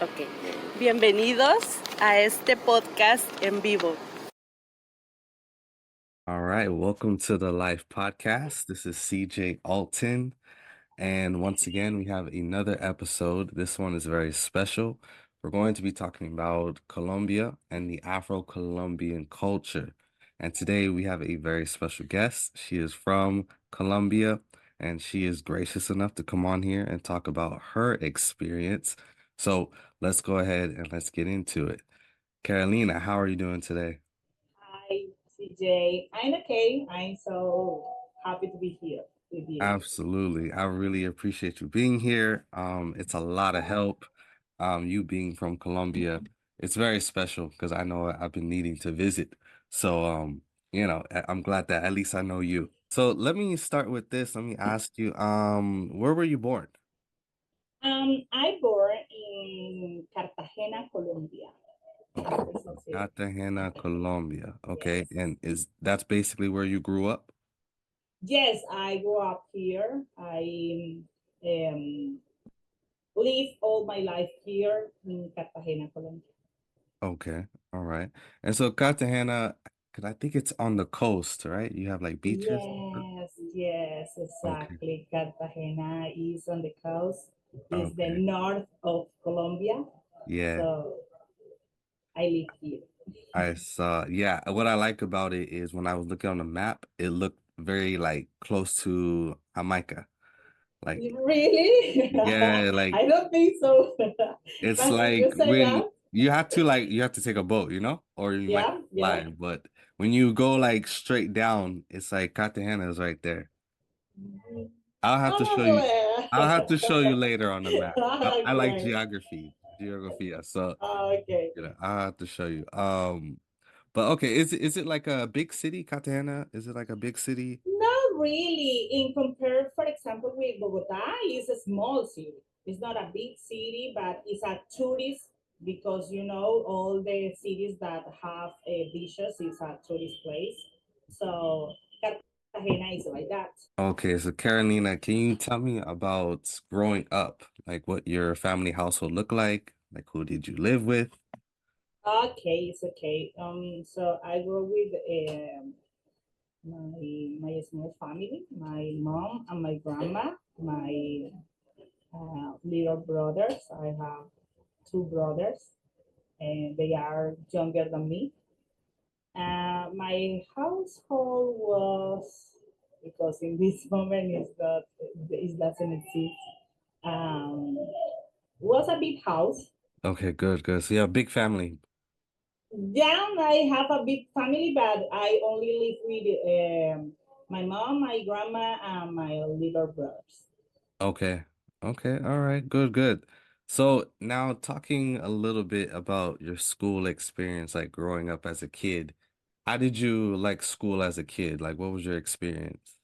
Ok. Bienvenidos a este podcast en vivo. All right, welcome to the Lyfe Podcast. This is CJ Alton. And once again, we have another episode. This one is very special. We're going to be talking about Colombia and the Afro-Colombian culture. And today we have a very special guest. She is from Colombia, and she is gracious enough to come on here and talk about her experience. So let's go ahead and let's get into it. Carolina, how are you doing today? Hi, CJ. I'm okay. I'm so happy to be here with you. Absolutely. I really appreciate you being here. It's a lot of help. You being from Colombia, it's very special because I know I've been needing to visit. So, I'm glad that at least I know you. So let me start with this. Let me ask you, where were you born? I born in Cartagena, Colombia. This is it. Cartagena, Colombia. Okay. Yes. And that's basically where you grew up? Yes, I grew up here. I um, live all my life here in Cartagena, Colombia. Okay. All right. And so Cartagena, because I think it's on the coast, right? You have like beaches. Yes, Okay. exactly. Cartagena is on the coast. Is the Okay. north of Colombia. Yeah. So I live here. I saw. Yeah. What I like about it is when I was looking on the map, it looked very like close to Jamaica. Like, Really? yeah, like I don't think so. it's But if you like say when that, you have to take a boat, or you might yeah, yeah. fly. But when you go like straight down, it's like Cartagena is right there. I'll have to show you. Probably. I'll have to show you later on the map. I like Okay. geography. So Okay. I'll have to show you. But okay, is it like a big city, Cartagena? Is it like a big city? Not really. In compare, for example, with Bogota, it's a small city. It's not a big city, but it's a tourist because you know all the cities that have beaches is a tourist place. So Cartagena is like that. Okay, so Carolina, can you tell me about growing up? Like what your family household looked like? Like who did you live with? Okay, it's okay. So I grew with my small family, my mom and my grandma, my little brothers. I have two brothers, and they are younger than me. My household was because in this moment it doesn't exist. Um, was a big house. Okay, good, good. So yeah, big family. Yeah, I have a big family, but I only live with my mom, my grandma, and my little brothers. Okay. Okay, all right, good, good. So now talking a little bit about your school experience, like growing up as a kid. How did you like school as a kid? Like what was your experience?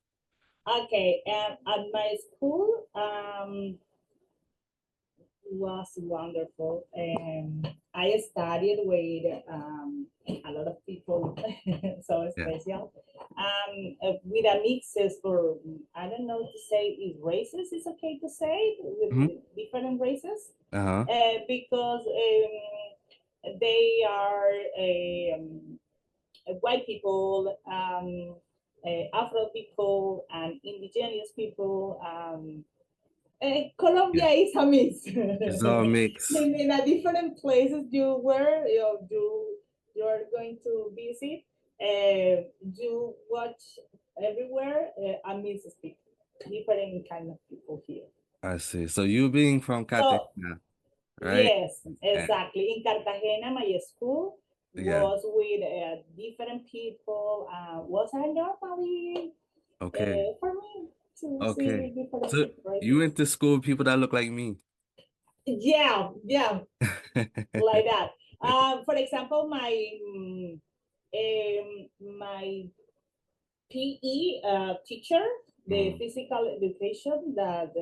Okay, and at my school, was wonderful. I studied with a lot of people, so Yeah. special, with a mixes for, I don't know to say if races is okay to say, Hmm. with different races, Uh-huh. because they are white people, Afro people, and indigenous people. Yeah. Colombia is a mix. It's all mixed. In a different places you are going to visit, you watch everywhere a mix of people, different kind of people here. I see. So you being from So Cartagena, right? yes, And exactly. In Cartagena, my school yeah. was with different people. Was I normally Okay. for me to see Okay. different So people, right? you went to school with people that look like me. Yeah, yeah, like that. For example, my PE teacher, the Mm, physical education that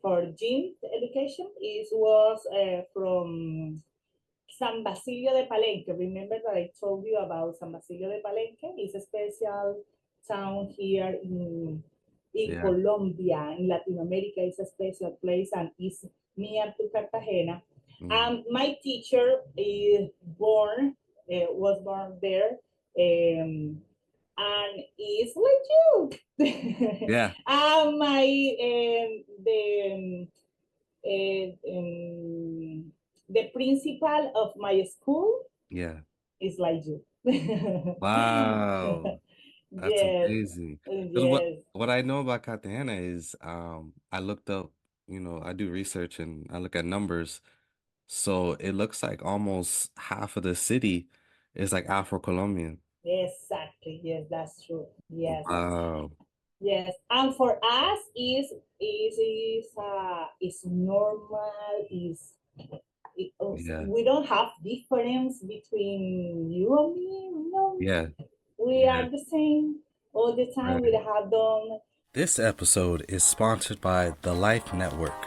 for gym education is was from San Basilio de Palenque. Remember that I told you about San Basilio de Palenque? It's a special town here in yeah. Colombia, in Latin America. It's a special place, and it's near to Cartagena. Mm. My teacher is was born there, and is like you. Yeah, My the principal of my school yeah. is like you. Wow, that's Yes, amazing. Because yes, what I know about Cartagena is I looked up, I do research and I look at numbers. So it looks like almost half of the city is like Afro-Colombian. exactly. Yes, that's true. Yes, Wow. yes. And for us, is normal. Yeah. We don't have difference between you and me. No, Yeah. we Yeah. are the same all the time. We Right. have done. This episode is sponsored by the Lyfe Network,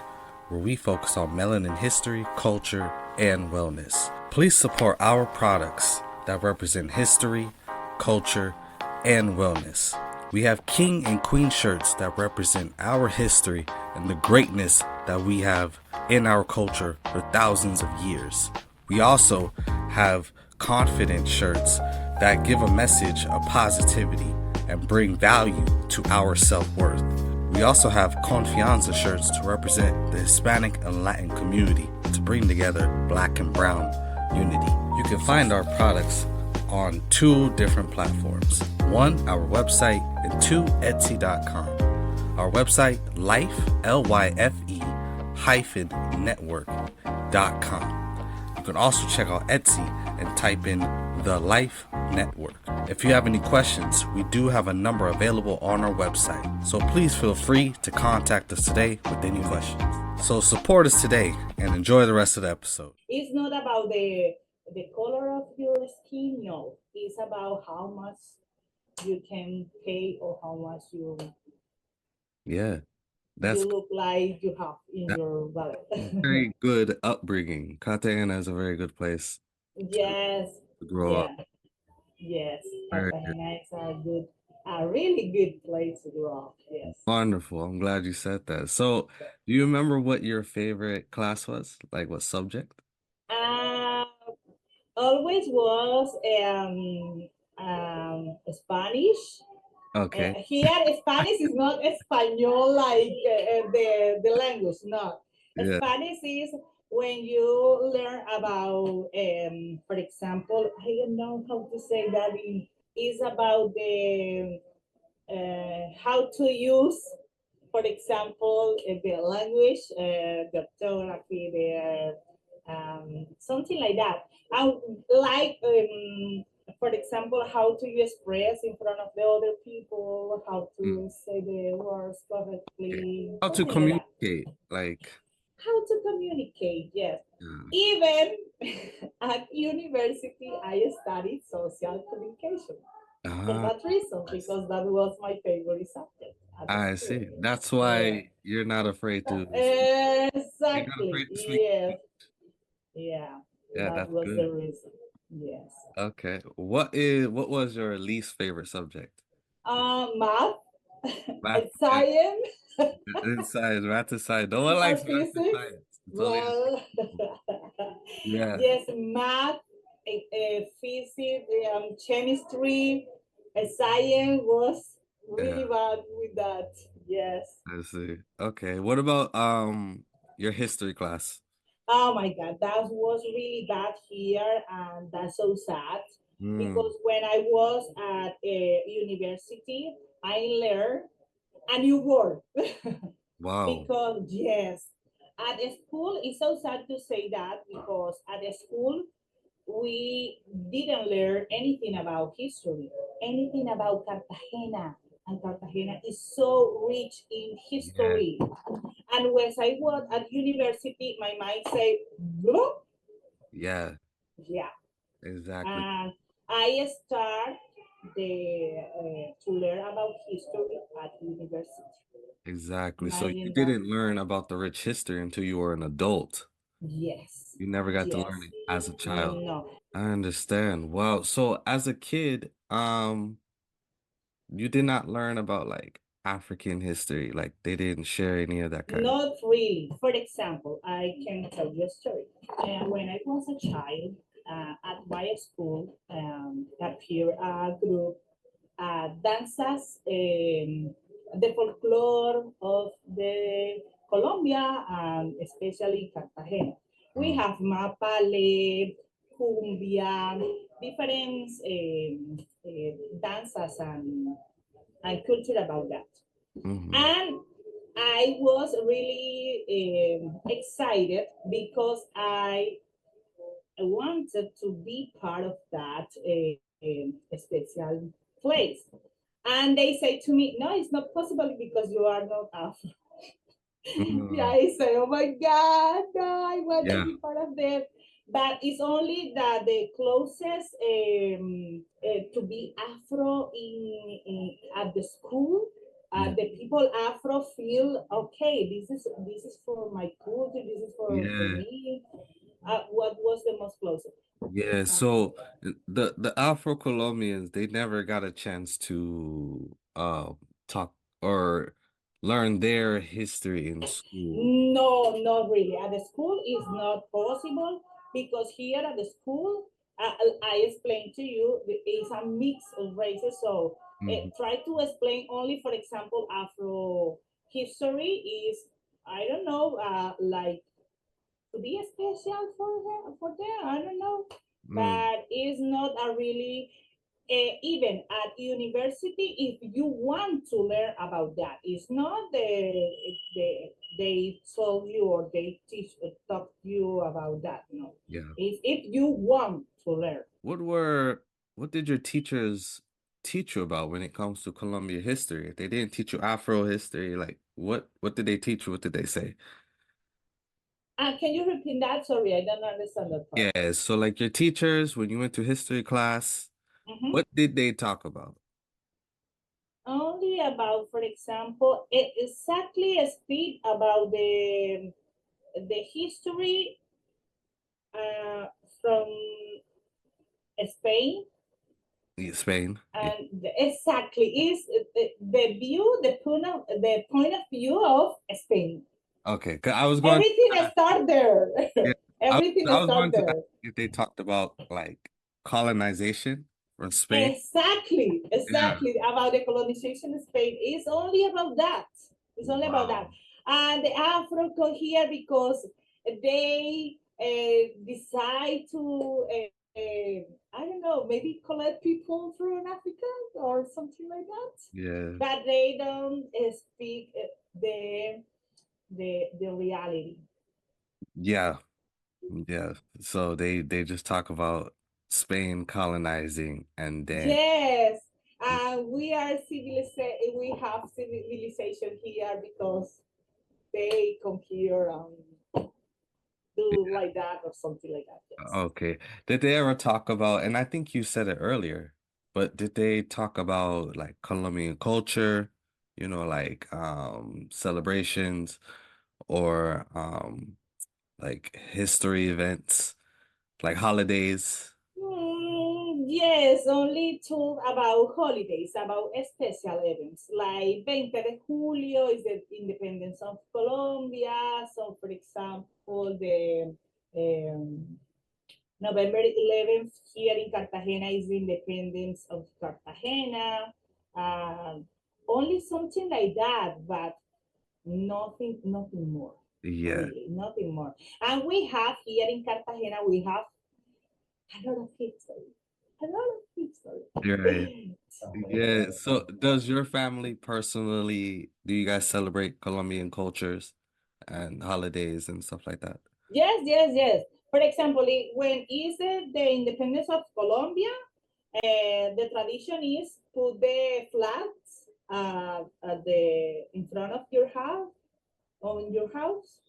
where we focus on melanin history, culture, and wellness. Please support our products that represent history, culture, and wellness. We have king and queen shirts that represent our history and the greatness that we have in our culture for thousands of years. We also have confident shirts that give a message of positivity and bring value to our self-worth. We also have Confianza shirts to represent the Hispanic and Latin community to bring together Black and Brown unity. You can find our products on 2 different platforms. 1, our website, and 2, Etsy.com. Our website, Lyfe, Lyfe network.com. You can also check out Etsy and type in the Lyfe Network. If you have any questions, we do have a number available on our website. So please feel free to contact us today with any questions. So support us today and enjoy the rest of the episode. It's not about the color of your skin. No, it's about how much you can pay or how much Yeah, you that's look like you have in that your wallet. very good upbringing. Cartagena is a very good place to Yes, grow up. yeah, yes. Very good. Cartagena is a really good place to grow up. Yes. Wonderful. I'm glad you said that. So, do you remember what your favorite class was? Like what subject? Uh, Always was Spanish. Okay. Here, Spanish is not Espanol like the language. No, Yeah. Spanish is when you learn about, for example, I don't know how to say that. Is about the how to use, for example, the language, the orthography, something like that. And like, for example, how to express in front of the other people, how Mm, to say the words okay. correctly, How to something like that. communicate? Like, How to communicate, yes. yeah. Even at university, I studied social communication for Ah, that reason, I see. because that was my favorite subject at the I school. see. That's Yeah. why you're not afraid to speak. You're not Exactly. afraid to speak. Yes. Yeah. Yeah, That that's was good. the reason. Yes. Okay. What was your least favorite subject? Math Math. and science Inside, math aside. No one or likes math and physics. science. It's only the Well, people. Yeah. yes, math, physics, chemistry, science was really Yeah. bad with that. Yes. I see. Okay. What about your history class? Oh my God, that was really bad here, and that's so sad Mm, because when I was at a university, I learned a new word. wow. Because yes, at a school, it's so sad to say that because at a school we didn't learn anything about history, anything about Cartagena, and Cartagena is so rich in Yeah. history. And when I was at university, my mind said, "Blah." Yeah. Yeah, Exactly. and I start to learn about history at university. Exactly. So you Imagine that. didn't learn about the rich history until you were an adult. Yes, You never got to yes, learn it as a child. no. I understand. Wow. So as a kid, you did not learn about like African history? Like they didn't share any of that kind of. Not really. For example, I can tell you a story. When I was a child, at my school, appeared a group dances, the folklore of the Colombia and especially Cartagena. We Mm, have mapale, cumbia, different dances and culture about that. mm-hmm. And I was really excited because I wanted to be part of that special place. And they say to me, no, it's not possible because you are not Afro. Yeah, Mm, I say, oh my God, no, I want to yeah, be part of them. But it's only that the closest to be Afro at the school. yeah, The people Afro feel okay. This is for my culture. This is for yeah. me. What was the most closest? Yeah, Um, so the Afro-Colombians, they never got a chance to talk or learn their history in school. No, not really. At the school is not possible because here at the school, I explained to you, it's a mix of races. So Hmm. try to explain only, for example, Afro history is, I don't know, like to be special for her, for them. I don't know, Mm, but it's not a really even at university if you want to learn about that. It's not they told you or they teach talk to you about that. No, yeah. it's if you want to learn. What were what did your teachers teach you about when it comes to Colombia history? If they didn't teach you Afro history, like what did they teach you? What did they say? Can you repeat that? Sorry, I don't understand that part. Yeah, so like your teachers, when you went to history class, Mhm. what did they talk about? Only about, for example, exactly speak about the history uh, from Spain. Yeah, Spain. Yeah. And exactly is the view, the point of view of Spain. Okay, 'cause I was going Everything to start there. yeah, Everything I was start going to ask there. if they talked about like colonization from Spain. Exactly, Yeah. exactly about the colonization of Spain. It's only about that. It's only about that. Wow. And the Afro come here because they decide to, I don't know, maybe collect people from Africa or something like that. Yeah. But they don't speak the reality. Yeah. Yeah. So they just talk about Spain colonizing and then Yes, we are civilization. We have civilization here because they come here and do like that or something like that. Yes. okay. Did they ever talk about, and I think you said it earlier, but did they talk about like Colombian culture, like celebrations or like history events, like holidays? Yes, only talk about holidays, about special events like 20 de Julio is the independence of Colombia. So, for example, the um, November 11th here in Cartagena is the independence of Cartagena. Um, Only something like that, but nothing more, Yeah. really, nothing more. And we have here in Cartagena, we have a lot of history, a lot of Right. history. Yeah. So, So does your family personally, do you guys celebrate Colombian cultures and holidays and stuff like that? yes, yes, yes. For example, when is the independence of Colombia, the tradition is put the flags at the in front of your house, on your house,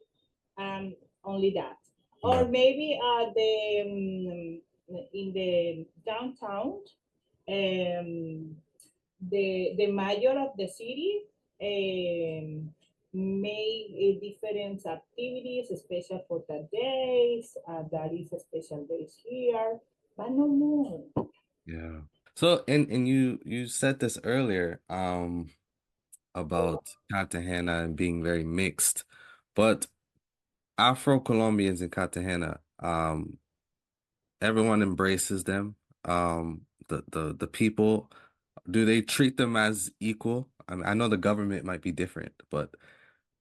and only that. Yeah. Or maybe in the downtown, um, the mayor of the city made different activities, special for that days. That is a special days here, but no more. Yeah. So and you said this earlier. about Cartagena and being very mixed, but Afro-Colombians in Cartagena, everyone embraces them. The people, do they treat them as equal? I mean, I know the government might be different, but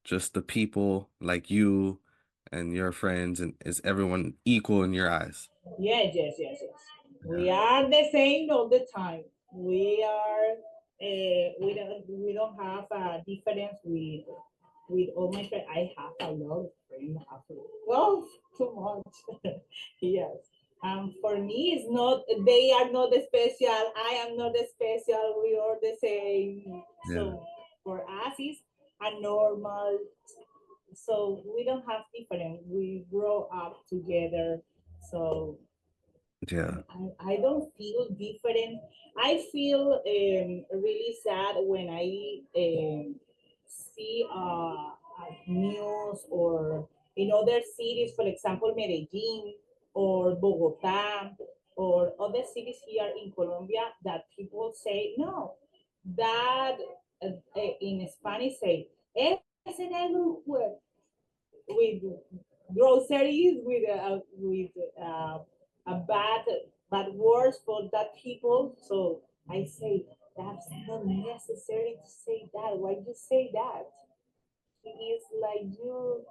just the people like you and your friends, and is everyone equal in your eyes? Yes, yes, yes, yes. Yeah, We are the same all the time. We are. We don't have a difference with all my friends. I have a lot of friends. Well, too much. Yes. For me, it's not. They are not the special. I am not the special. We are the same. yeah, So for us, it's a normal. So we don't have different. We grow up together. So yeah, I don't feel different. I feel really sad when I see news or in other cities, for example, Medellin or Bogota or other cities here in Colombia, that people say, no, that in Spanish say, es en el grupo with groceries, with a bad words for that people. So I say that's not necessary to say that. Why you say that? It is like you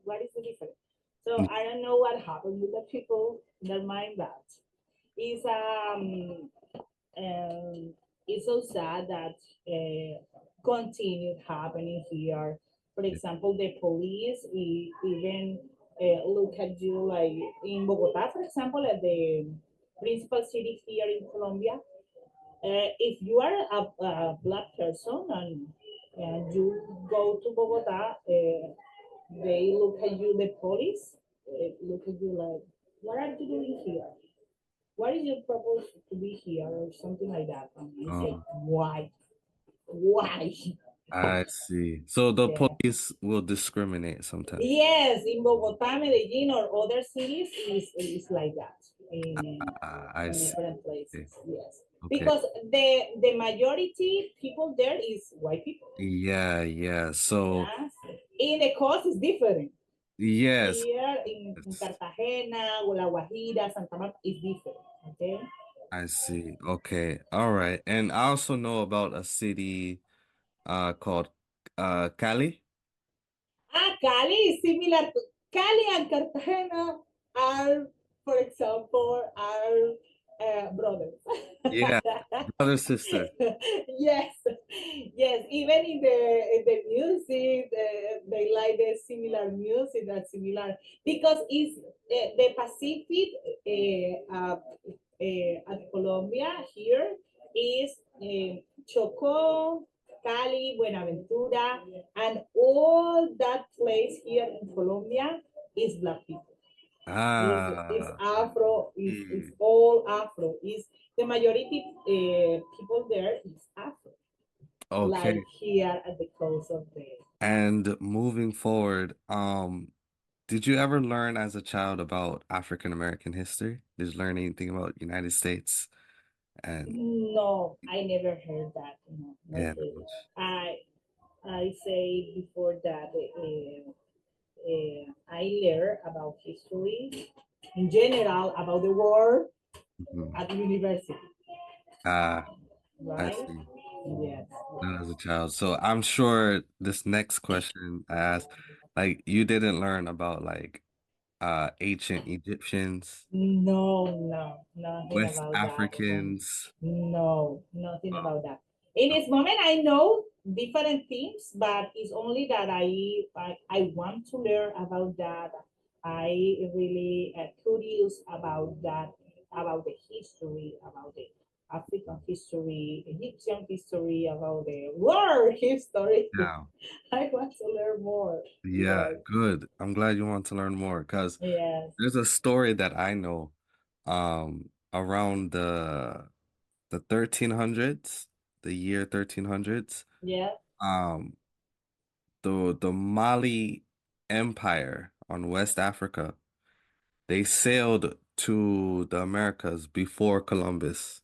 what is the difference? So I don't know what happened with the people that mind that. Is and it's so sad that continued happening here. For example, the police even look at you like in Bogota, for example, at the principal city here in Colombia. If you are a black person and you go to Bogota, they look at you, the police look at you like, what are you doing here? What is your purpose to be here or something like that? And I say, um, why? Why? I see. So the Yeah. police will discriminate sometimes. Yes, in Bogota, Medellin, or other cities, is like that I in see. different Okay. places. Yes, Okay. because the majority people there is white people. Yeah, yeah. So Yes, in the coast is different. yes, Here in yes, Cartagena, or La Guajira, Santa Marta is different. Okay. I see. Okay. All right. And I also know about a city called Cali. Cali is similar to Cali and Cartagena are, for example, are brothers. Yeah, brother sister. Yes, yes. Even in the music, they like the similar music, that similar because it's the Pacific at Colombia here is Choco, Cali, Buenaventura, and all that place here in Colombia is black people. Is Ah, I Afro, is see. all Afro. Is the majority people there is Afro, like Okay. here at the coast of the. And moving forward, did you ever learn as a child about African American history? Did you learn anything about United States and No, I never heard that. No, not yeah, really. I say before that I learned about history in general about the world mhm. at university, Ah, I right? see. Yes. Not as a child. So I'm sure this next question I asked, like you didn't learn about like ancient Egyptians, No, no, nothing West about that. Africans. No, nothing Wow. about that. In this moment, I know different things, but it's only that I want to learn about that. I really curious about that, about the history, about the African history, Egyptian history, about the world history. Yeah. I want to learn more. Yeah, Yes, good. I'm glad you want to learn more because yes, there's a story that I know around the 1300s, the year 1300s. yeah, Um the Mali Empire on West Africa, they sailed to the Americas before Columbus.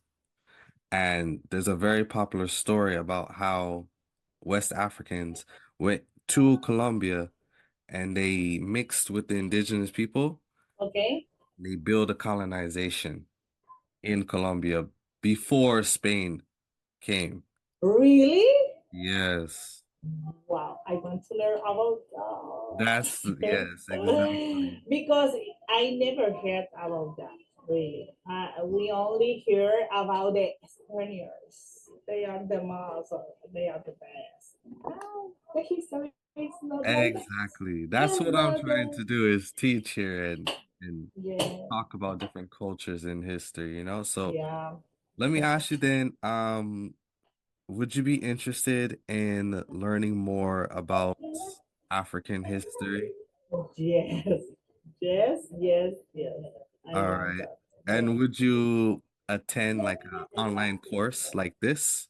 And there's a very popular story about how West Africans went to Colombia and they mixed with the indigenous people. Okay. They built a colonization in Colombia before Spain came. Really? Yes. Wow, I want to learn about That's that. yes, exactly. Because I never heard about that. Really, we only hear about the Spaniards. They are the most. They are the best. The history is not like that. Exactly. That's It's what I'm not trying that. to do is teach here and Yeah, talk about different cultures in history, you know? So yeah. let me ask you then, would you be interested in learning more about African history? Yes, yes, yes, yes. I All want right. that. Yeah. And would you attend like an online course like this,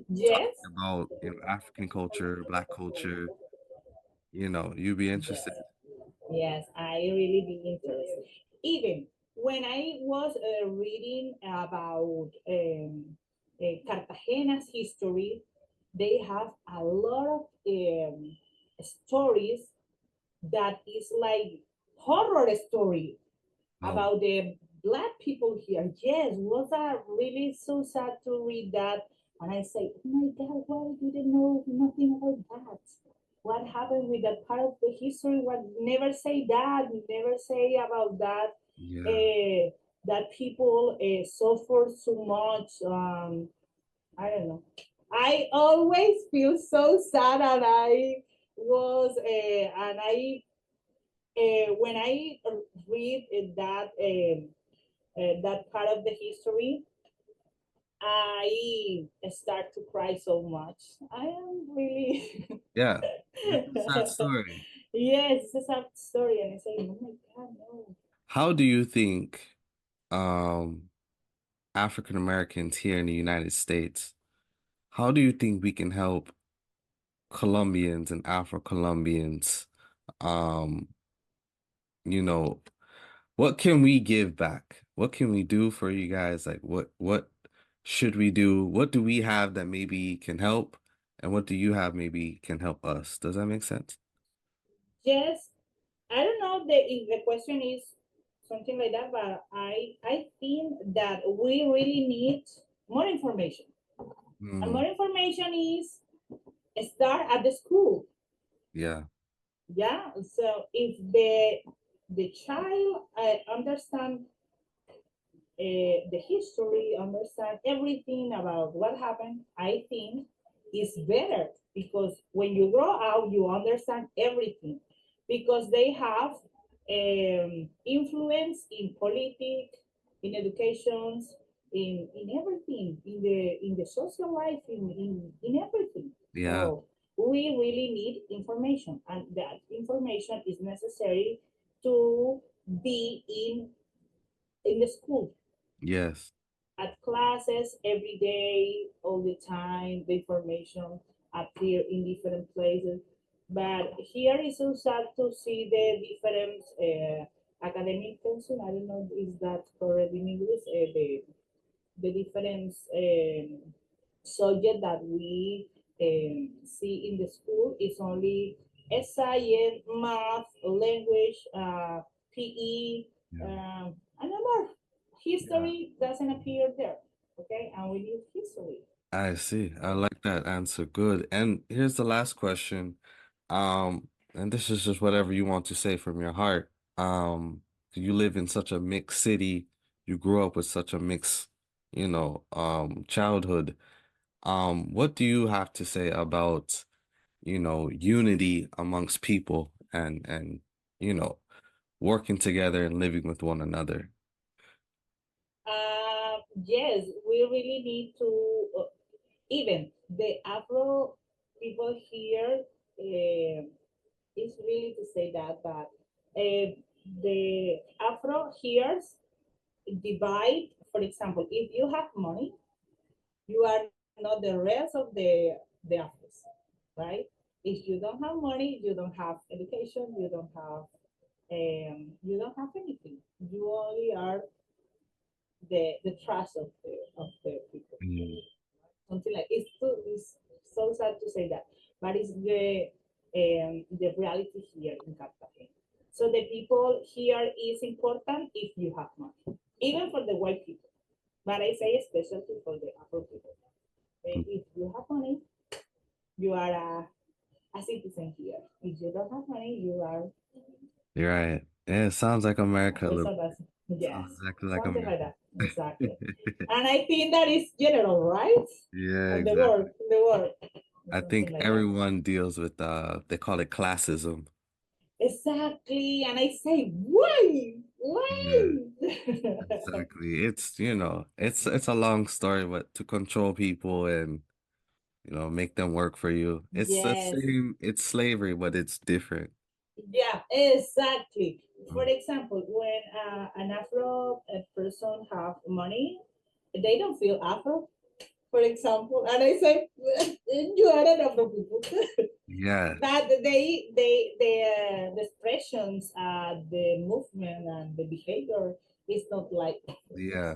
Yes, talking about, African culture, Black culture, you'd be interested? yes, yes. I really be interested. Even when I was reading about Cartagena's history, they have a lot of stories that is like horror story Oh, about the black people here. Yes, was that really so sad to read that? And I say, oh my God, why didn't know nothing about that? What happened with that part of the history? What never say that, never say about that. yeah. That people suffer so much. I don't know. I always feel so sad, and I when I read that part of the history, I start to cry so much. I am really Yeah. It's a sad story. yes, it's a sad story, and I say, oh my God, no. How do you think um African Americans here in the United States, how do you think we can help Colombians and Afro-Colombians? Um, you know, what can we give back? What can we do for you guys? Like what should we do? What do we have that maybe can help? And what do you have maybe can help us? Does that make sense? Yes, I don't know if the question is something like that, but I think that we really need more information. And Mm, more information is start at the school. yeah, Yeah. So if the child understand the history, understand everything about what happened, I think is better because when you grow up, you understand everything because they have influence in politics, in educations, in everything, in the social life, in everything. yeah, So we really need information, and that information is necessary to be in the school yes, at classes every day, all the time. The information appear in different places. But here is so sad to see the different academic tension. I don't know is that correct in English. The different subject that we see in the school is only science, math, language, PE, yeah, and more. yeah. History doesn't appear there. Okay, and we need history. I see. I like that answer. Good. And here's the last question. And this is just whatever you want to say from your heart. You live in such a mixed city. You grew up with such a mixed, childhood. What do you have to say about, unity amongst people and, you know, working together and living with one another? Yes, we really need to, even the Afro people here, it's really to say that, but the Afro here divide, for example, if you have money, you are not the rest of the Afros, right? If you don't have money, you don't have education, you don't have anything. You only are the trust of the people. Mm, Something like it's so sad to say that. but it's the reality here in Cartagena. So the people here is important if you have money, even for the white people. But I say especially for the Afro people. Mm. If you have money, you are a citizen here. If you don't have money, you are You're right. Yeah, it sounds like a America a little. person that's, yes, Sounds exactly like something like America. that. Exactly. And I think that is general, right? Yeah, On the world, exactly. the world, I something think like that. everyone deals with they call it classism. Exactly. And I say, why? Yeah, Why? exactly. It's a long story, but to control people and make them work for you. It's the Yes. same, it's slavery, but it's different. Yeah, exactly. For Mm. example, when an Afro person have money, they don't feel Afro, for example. And I say, you are an Afro people. Yeah, But the expressions, the movement and the behavior is not like yeah.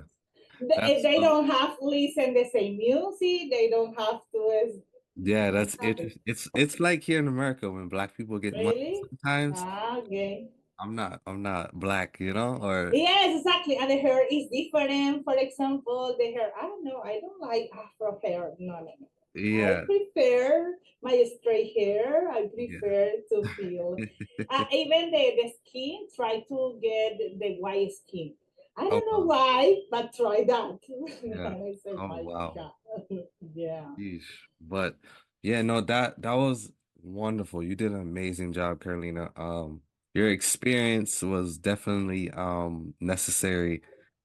That's they don't have to listen the same music. They don't have to. yeah, What that's happened? interesting. It's like here in America when black people get money Really? sometimes. Ah, okay. I'm not black, or Yes, exactly. And the hair is different. For example, the hair, I don't know, I don't like Afro hair. No, no, no. I yeah, prefer my straight hair. I yeah. prefer to feel, even the skin, try to get the white skin. I Oh don't know wow. why, but try that. Yeah. And I say, Oh my wow. God. Yeah. Yeesh. But yeah, no, that was wonderful. You did an amazing job, Carolina. Your experience was definitely necessary,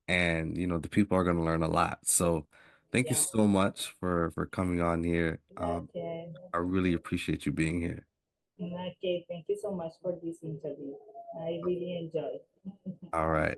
and the people are gonna learn a lot. So thank you Yeah. so much for coming on here. Okay. I really appreciate you being here. Okay. Thank you so much for this interview. I really enjoyed. All right.